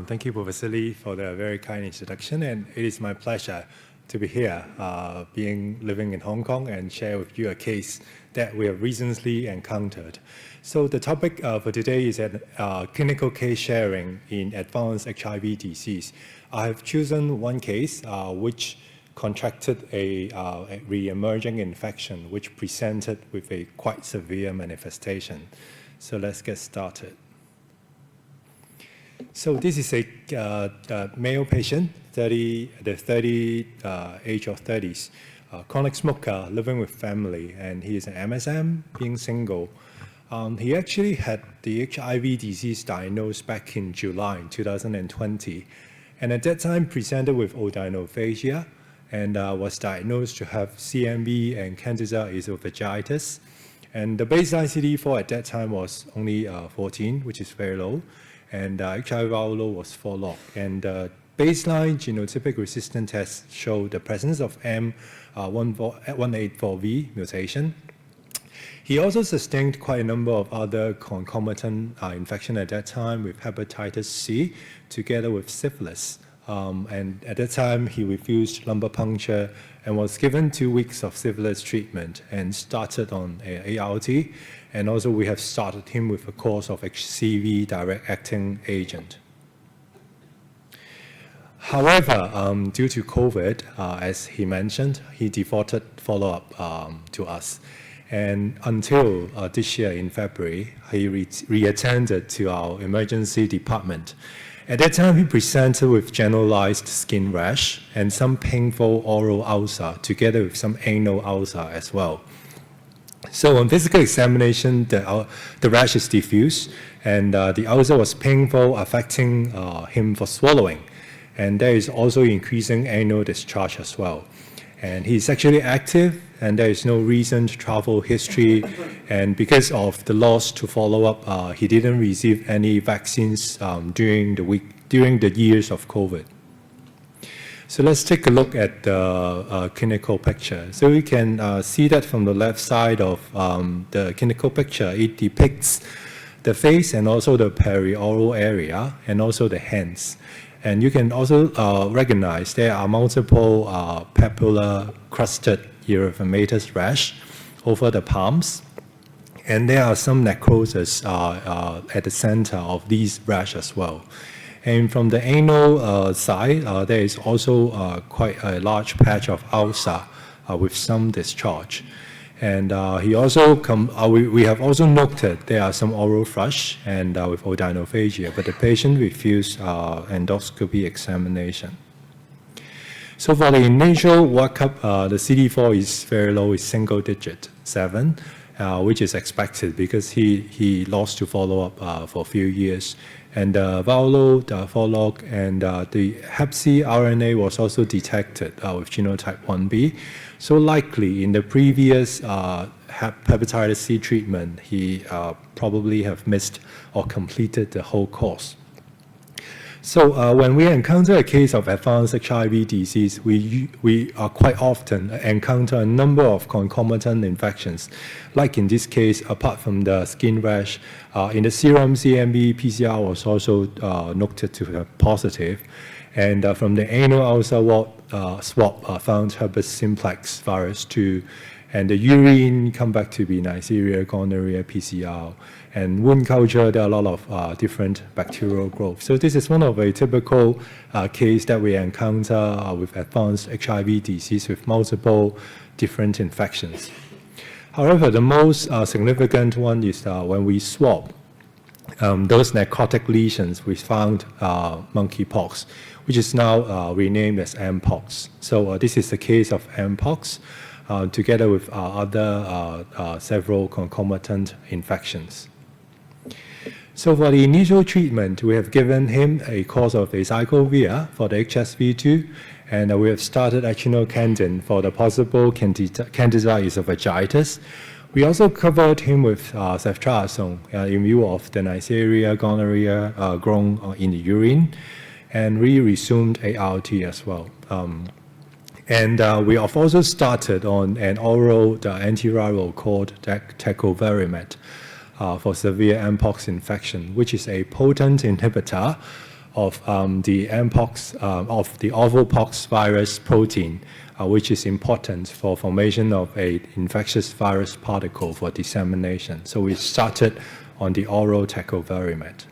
Thank you, Professor Lee, for the very kind introduction, and it is my pleasure to be here, living in Hong Kong, and share with you a case that we have recently encountered. So the topic for today is clinical case sharing in advanced HIV disease. I have chosen one case which contracted a re-emerging infection, which presented with a quite severe manifestation. So let's get started. So this is a male patient, age of 30s, chronic smoker, living with family, and he is an MSM, being single. He actually had the HIV disease diagnosed back in July 2020, and at that time presented with odynophagia, and was diagnosed to have CMV and Candida esophagitis. And the baseline CD4 at that time was only 14, which is very low. And HIV viral load was 4 log. And baseline genotypic resistant tests showed the presence of M184V mutation. He also sustained quite a number of other concomitant infections at that time with hepatitis C together with syphilis. And at that time, he refused lumbar puncture and was given 2 weeks of syphilis treatment and started on ART. And also we have started him with a course of HCV direct-acting agent. However, due to COVID, as he mentioned, he defaulted follow-up to us. And until this year in February, he reattended to our emergency department. At that time, he presented with generalized skin rash and some painful oral ulcer, together with some anal ulcer as well. So on physical examination, the rash is diffuse, and the ulcer was painful, affecting him for swallowing. And there is also increasing anal discharge as well. And he's sexually active, and there is no recent travel history. And because of the loss to follow-up, he didn't receive any vaccines during the years of COVID. So let's take a look at the clinical picture. So we can see that from the left side of the clinical picture, it depicts the face and also the perioral area and also the hands. And you can also recognize there are multiple papular crusted erythematous rash over the palms. And there are some necrosis at the center of these rash as well. And from the anal side, there is also quite a large patch of ulcer with some discharge. And we have also noted there are some oral thrush and with odynophagia, but the patient refused endoscopy examination. So for the initial workup, the CD4 is very low, it's single digit, 7, which is expected because he lost to follow-up for a few years. And the viral load, 4 log, and the Hep C RNA was also detected with genotype 1b. So likely in the previous hepatitis C treatment, he probably have missed or completed the whole course. So when we encounter a case of advanced HIV disease, we quite often encounter a number of concomitant infections. Like in this case, apart from the skin rash, in the serum CMV, PCR was also noted to be positive. And from the anal ulcer swab found herpes simplex virus 2. And the urine come back to be Neisseria, gonorrhea, PCR. And wound culture, there are a lot of different bacterial growth. So this is one of a typical case that we encounter with advanced HIV disease with multiple different infections. However, the most significant one is when we swab those necrotic lesions, we found monkeypox, which is now renamed as mpox. So this is the case of mpox, together with other several concomitant infections. So for the initial treatment, we have given him a course of acyclovir for the HSV2, and we have started echinocandin for the possible Candida esophagitis. We also covered him with ceftriaxone in view of the Neisseria, gonorrhea grown in the urine, and we resumed ART as well. And we have also started on an oral antiviral called tecovirimat for severe mpox infection, which is a potent inhibitor of the mpox, of the ovopox virus protein, which is important for formation of an infectious virus particle for dissemination. So we started on the oral tecovirimat.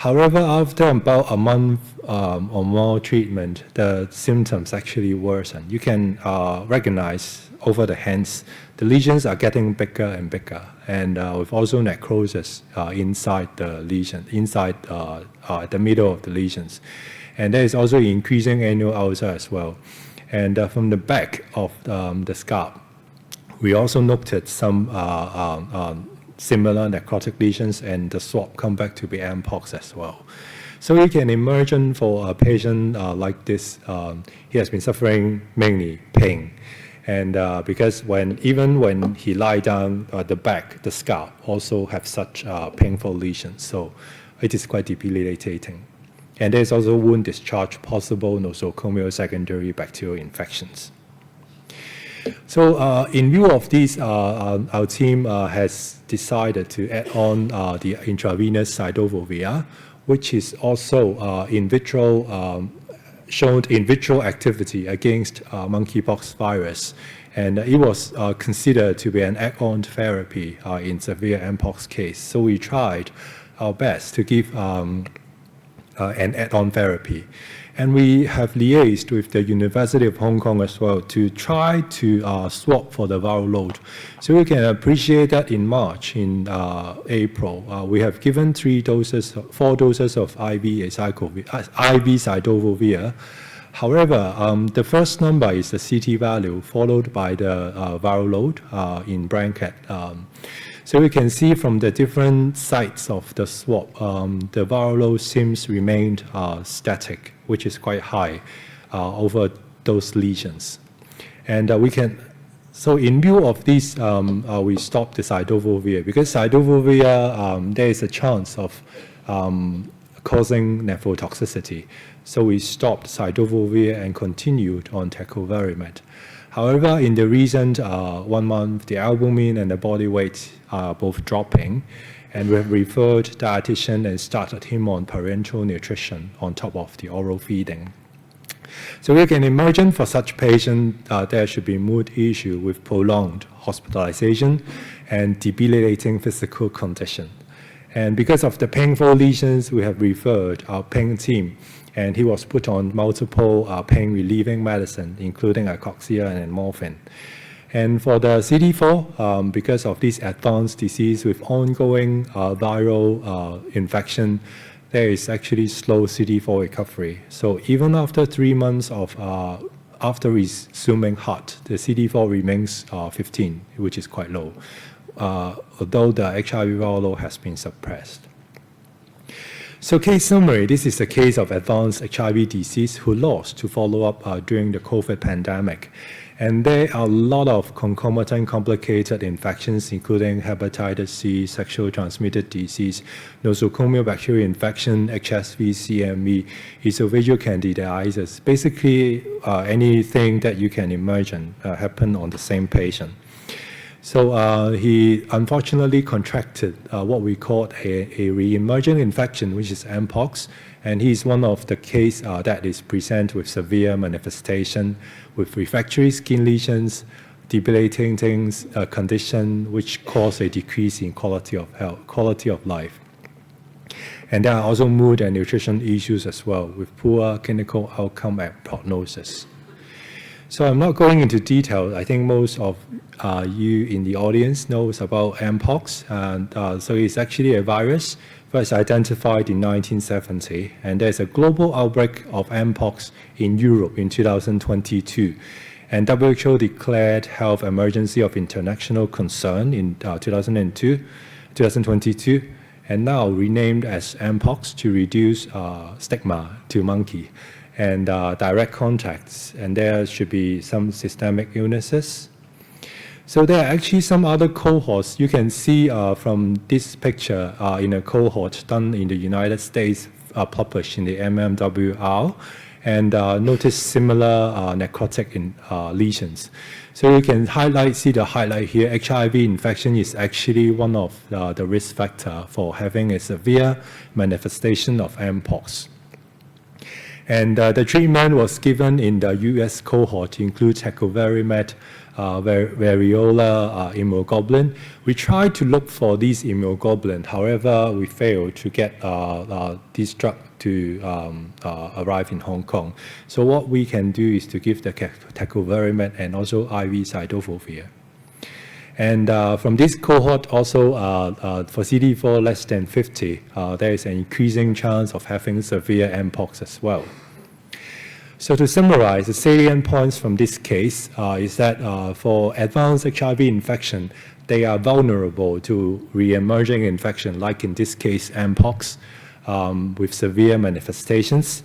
However, after about a month or more treatment, the symptoms actually worsen. You can recognize over the hands, the lesions are getting bigger and bigger, and with also necrosis inside the lesion, inside the middle of the lesions. And there is also increasing annual ulcer as well. And from the back of the scalp, we also noted some similar necrotic lesions, and the swab come back to be mpox as well. So we can imagine for a patient like this, he has been suffering mainly pain. And because even when he lie down, the back, the scalp also have such painful lesions. So it is quite debilitating. And there's also wound discharge, possible nosocomial secondary bacterial infections. So in view of this, our team has decided to add on the intravenous cidovovir, which is also in vitro, shown in vitro activity against monkeypox virus. And it was considered to be an add-on therapy in severe mpox case. So we tried our best to give an add-on therapy. And we have liaised with the University of Hong Kong as well to try to swap for the viral load. So we can appreciate that in March, in April, we have given 4 doses of IV cidovovir. However, the first number is the CT value, followed by the viral load in bracket. So we can see from the different sites of the swab, the viral load seems remained static, which is quite high over those lesions. And so in view of this, we stopped the cidovovir, because cidovovir, there is a chance of causing nephrotoxicity. So we stopped cidovovir and continued on tecovirimat. However, in the recent 1 month, the albumin and the body weight are both dropping, and we have referred dietitian and started him on parenteral nutrition on top of the oral feeding. So we can imagine for such patient, there should be mood issue with prolonged hospitalization and debilitating physical condition. And because of the painful lesions, we have referred our pain team, and he was put on multiple pain relieving medicine, including acoxia and morphine. And for the CD4, because of this advanced disease with ongoing viral infection, there is actually slow CD4 recovery. So even after 3 months of after resuming HUT, the CD4 remains 15, which is quite low, although the HIV viral load has been suppressed. So case summary, this is a case of advanced HIV disease who lost to follow up during the COVID pandemic. And there are a lot of concomitant complicated infections, including hepatitis C, sexual transmitted disease, nosocomial bacterial infection, HSV, CMV, esophageal candidiasis. Basically, anything that you can imagine happened on the same patient. So he unfortunately contracted what we call a re-emergent infection, which is mpox, and he's one of the case that is present with severe manifestation, with refractory skin lesions, debilitating condition, which cause a decrease in quality of health, quality of life. And there are also mood and nutrition issues as well, with poor clinical outcome and prognosis. So I'm not going into detail. I think most of you in the audience knows about mpox. And so it's actually a virus first identified in 1970. And there's a global outbreak of mpox in Europe in 2022. And WHO declared health emergency of international concern in 2022, and now renamed as mpox to reduce stigma to monkey and direct contacts, and there should be some systemic illnesses. So there are actually some other cohorts. You can see from this picture in a cohort done in the United States, published in the MMWR, and notice similar necrotic lesions. So you can see the highlight here. HIV infection is actually one of the risk factor for having a severe manifestation of Mpox. And the treatment was given in the US cohort, includes tecovirimat, variola, immunoglobulin. We tried to look for these immunoglobulin. However, we failed to get this drug to arrive in Hong Kong. So what we can do is to give the tecovirimat and also IV cidofovir. And from this cohort also, for CD4 less than 50, there is an increasing chance of having severe Mpox as well. So to summarize, the salient points from this case is that for advanced HIV infection, they are vulnerable to re-emerging infection, like in this case, Mpox, with severe manifestations.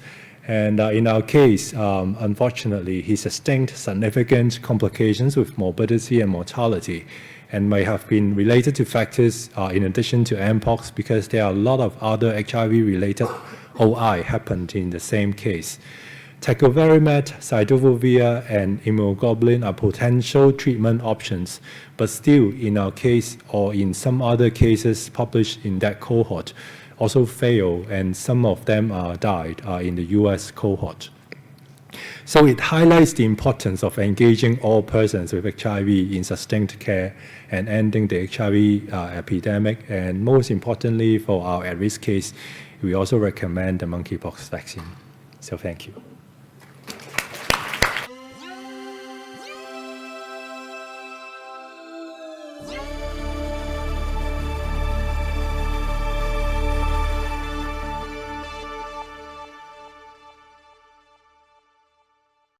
And in our case, unfortunately, he sustained significant complications with morbidity and mortality, and may have been related to factors in addition to Mpox, because there are a lot of other HIV-related OI happened in the same case. Tecovirimat, cidofovir, and immunoglobulin are potential treatment options, but still, in our case or in some other cases published in that cohort, also failed, and some of them died in the US cohort. So it highlights the importance of engaging all persons with HIV in sustained care and ending the HIV epidemic, and most importantly for our at-risk case, we also recommend the monkeypox vaccine. So thank you.